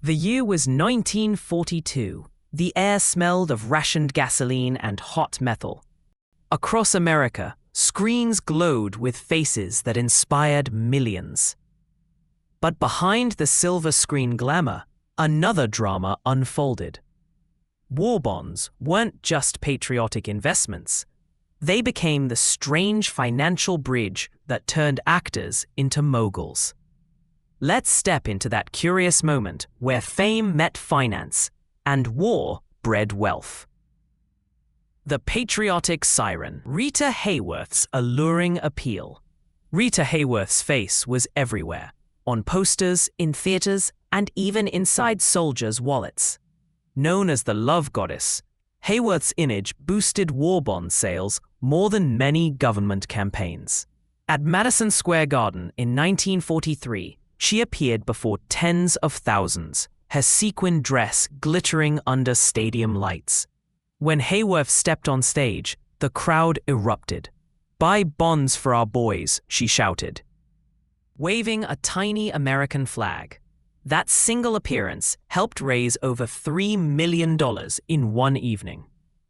The year was 1942. The air smelled of rationed gasoline and hot metal. Across America, screens glowed with faces that inspired millions. But behind the silver screen glamour, another drama unfolded. War bonds weren't just patriotic investments. They became the strange financial bridge that turned actors into moguls. Let's step into that curious moment where fame met finance and war bred wealth. The patriotic siren, Rita Hayworth's alluring appeal. Rita Hayworth's face was everywhere, on posters, in theaters, and even inside soldiers' wallets. Known as the love goddess, Hayworth's image boosted war bond sales more than many government campaigns. At Madison Square Garden in 1943, she appeared before tens of thousands, her sequin dress glittering under stadium lights. When Hayworth stepped on stage, the crowd erupted. "Buy bonds for our boys," she shouted. Waving a tiny American flag, that single appearance helped raise over $3 million in one evening.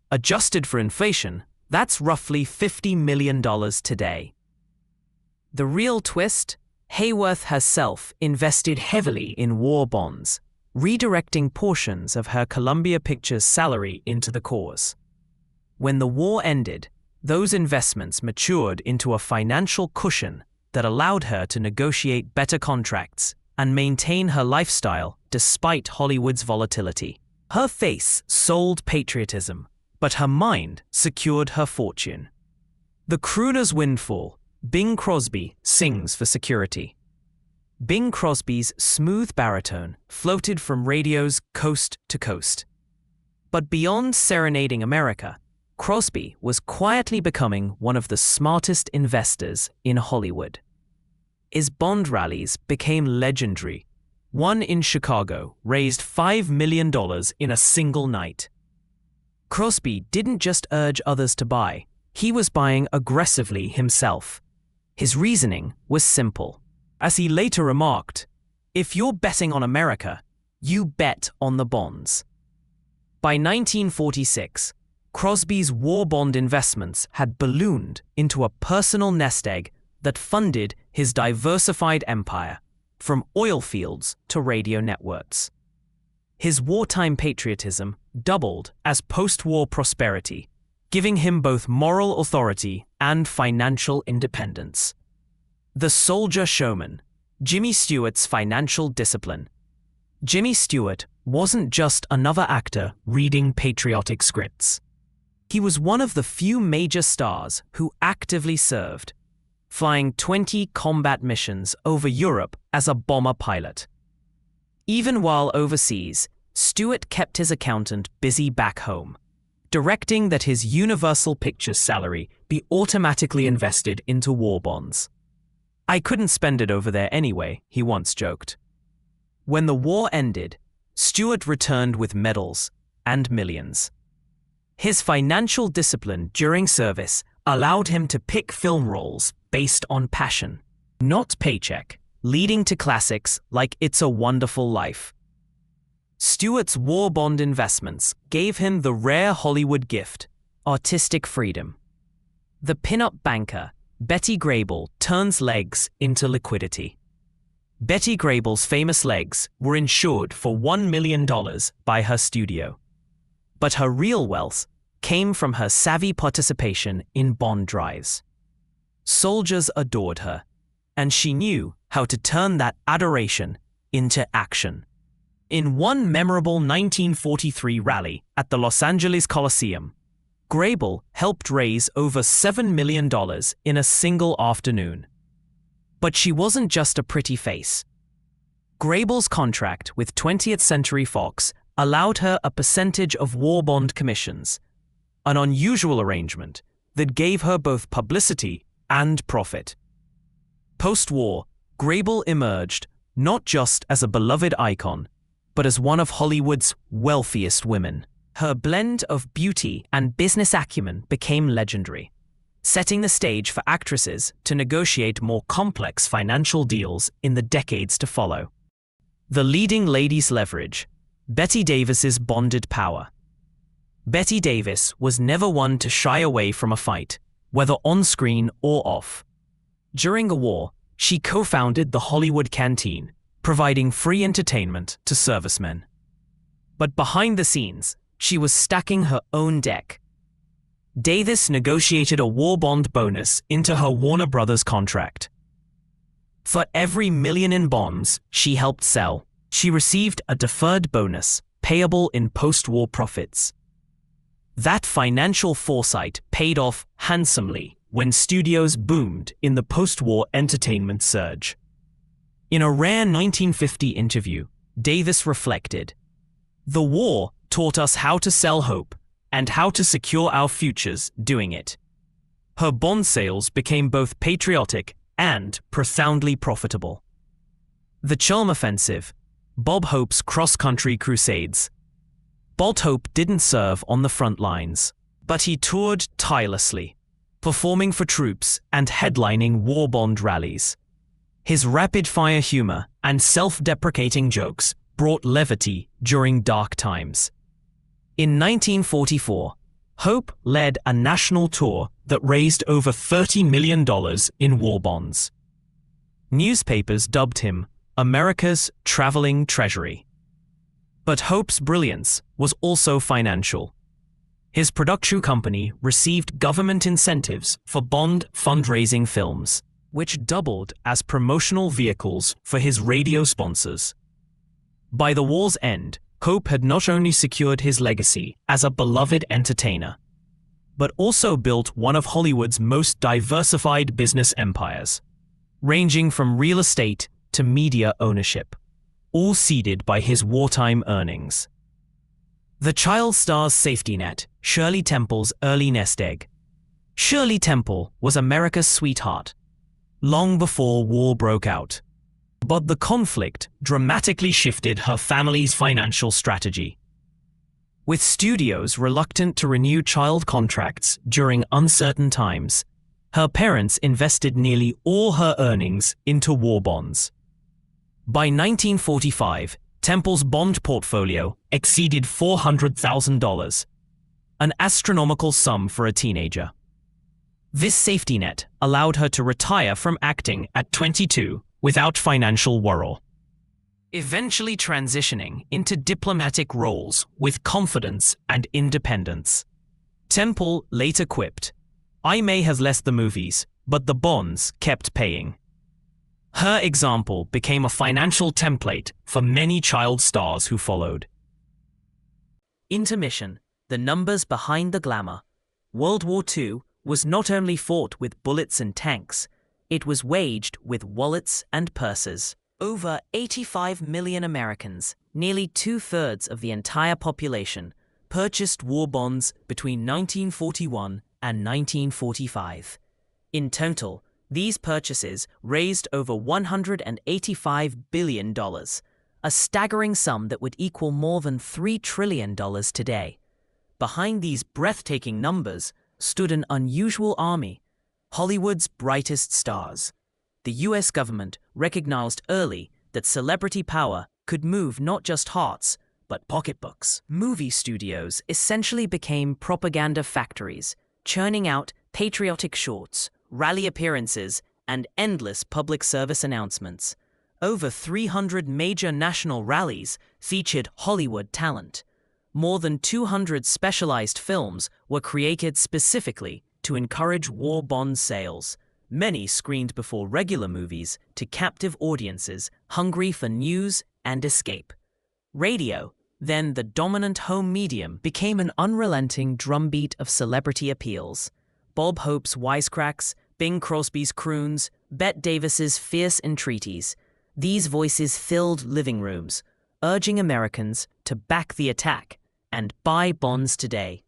Adjusted for inflation, that's roughly $50 million today. The real twist? Hayworth herself invested heavily in war bonds, redirecting portions of her Columbia Pictures salary into the cause. When the war ended, those investments matured into a financial cushion that allowed her to negotiate better contracts and maintain her lifestyle despite Hollywood's volatility. Her face sold patriotism, but her mind secured her fortune. The crooner's windfall. Bing Crosby sings for security. Bing Crosby's smooth baritone floated from radios coast to coast. But beyond serenading America, Crosby was quietly becoming one of the smartest investors in Hollywood. His bond rallies became legendary. One in Chicago raised $5 million in a single night. Crosby didn't just urge others to buy, he was buying aggressively himself. His reasoning was simple. As he later remarked, "If you're betting on America, you bet on the bonds." By 1946, Crosby's war bond investments had ballooned into a personal nest egg that funded his diversified empire, from oil fields to radio networks. His wartime patriotism doubled as post-war prosperity, giving him both moral authority and financial independence. The soldier showman, Jimmy Stewart's financial discipline. Jimmy Stewart wasn't just another actor reading patriotic scripts. He was one of the few major stars who actively served, flying 20 combat missions over Europe as a bomber pilot. Even while overseas, Stewart kept his accountant busy back home, directing that his Universal Pictures salary be automatically invested into war bonds. "I couldn't spend it over there anyway," he once joked. When the war ended, Stewart returned with medals and millions. His financial discipline during service allowed him to pick film roles based on passion, not paycheck, leading to classics like It's a Wonderful Life. Stewart's war bond investments gave him the rare Hollywood gift, artistic freedom. The pin-up banker, Betty Grable, turns legs into liquidity. Betty Grable's famous legs were insured for $1 million by her studio. But her real wealth came from her savvy participation in bond drives. Soldiers adored her, and she knew how to turn that adoration into action. In one memorable 1943 rally at the Los Angeles Coliseum, Grable helped raise over $7 million in a single afternoon. But she wasn't just a pretty face. Grable's contract with 20th Century Fox allowed her a percentage of war bond commissions, an unusual arrangement that gave her both publicity and profit. Post-war, Grable emerged not just as a beloved icon, but as one of Hollywood's wealthiest women. Her blend of beauty and business acumen became legendary, setting the stage for actresses to negotiate more complex financial deals in the decades to follow. The leading lady's leverage, Bette Davis's bonded power. Bette Davis was never one to shy away from a fight, whether on screen or off. During a war, she co-founded the Hollywood Canteen, providing free entertainment to servicemen. But behind the scenes, she was stacking her own deck. Davis negotiated a war bond bonus into her Warner Brothers contract. For every million in bonds she helped sell, she received a deferred bonus payable in post-war profits. That financial foresight paid off handsomely when studios boomed in the post-war entertainment surge. In a rare 1950 interview, Davis reflected, "The war taught us how to sell hope and how to secure our futures doing it." Her bond sales became both patriotic and profoundly profitable. The Charm Offensive, Bob Hope's cross-country crusades. Bob Hope didn't serve on the front lines, but he toured tirelessly, performing for troops and headlining war bond rallies. His rapid-fire humor and self-deprecating jokes brought levity during dark times. In 1944, Hope led a national tour that raised over $30 million in war bonds. Newspapers dubbed him America's traveling treasury. But Hope's brilliance was also financial. His production company received government incentives for bond fundraising films, which doubled as promotional vehicles for his radio sponsors. By the war's end, Hope had not only secured his legacy as a beloved entertainer, but also built one of Hollywood's most diversified business empires, ranging from real estate to media ownership, all seeded by his wartime earnings. The child star's safety net, Shirley Temple's early nest egg. Shirley Temple was America's sweetheart, long before war broke out. But the conflict dramatically shifted her family's financial strategy. With studios reluctant to renew child contracts during uncertain times, her parents invested nearly all her earnings into war bonds. By 1945, Temple's bond portfolio exceeded $400,000, an astronomical sum for a teenager. This safety net allowed her to retire from acting at 22 without financial worry, eventually transitioning into diplomatic roles with confidence and independence. Temple later quipped, "I may have left the movies, but the bonds kept paying." Her example became a financial template for many child stars who followed. Intermission, the numbers behind the glamour. World War II was not only fought with bullets and tanks, it was waged with wallets and purses. Over 85 million Americans, nearly two-thirds of the entire population, purchased war bonds between 1941 and 1945. In total, these purchases raised over $185 billion, a staggering sum that would equal more than $3 trillion today. Behind these breathtaking numbers stood an unusual army, Hollywood's brightest stars. The US government recognized early that celebrity power could move not just hearts, but pocketbooks. Movie studios essentially became propaganda factories, churning out patriotic shorts, rally appearances, and endless public service announcements. Over 300 major national rallies featured Hollywood talent. More than 200 specialized films were created specifically to encourage war bond sales, many screened before regular movies to captive audiences hungry for news and escape. Radio, then the dominant home medium, became an unrelenting drumbeat of celebrity appeals. Bob Hope's wisecracks, Bing Crosby's croons, Bette Davis's fierce entreaties. These voices filled living rooms, urging Americans to back the attack and buy bonds today.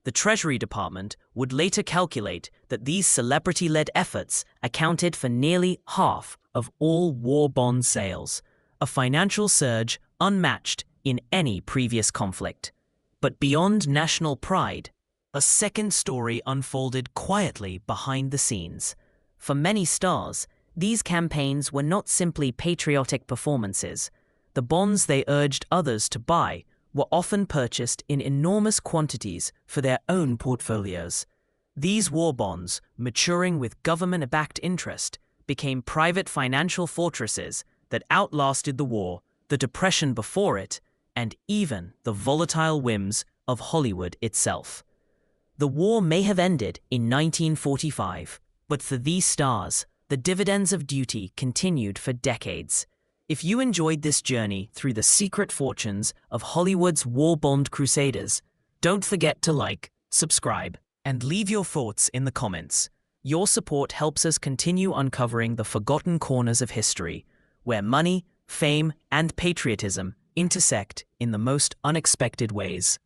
The Treasury Department would later calculate that these celebrity-led efforts accounted for nearly half of all war bond sales, a financial surge unmatched in any previous conflict. But beyond national pride, a second story unfolded quietly behind the scenes. For many stars, these campaigns were not simply patriotic performances, the bonds they urged others to buy were often purchased in enormous quantities for their own portfolios. These war bonds, maturing with government-backed interest, became private financial fortresses that outlasted the war, the depression before it, and even the volatile whims of Hollywood itself. The war may have ended in 1945, but for these stars, the dividends of duty continued for decades. If you enjoyed this journey through the secret fortunes of Hollywood's war bond crusaders, don't forget to like, subscribe, and leave your thoughts in the comments. Your support helps us continue uncovering the forgotten corners of history, where money, fame, and patriotism intersect in the most unexpected ways.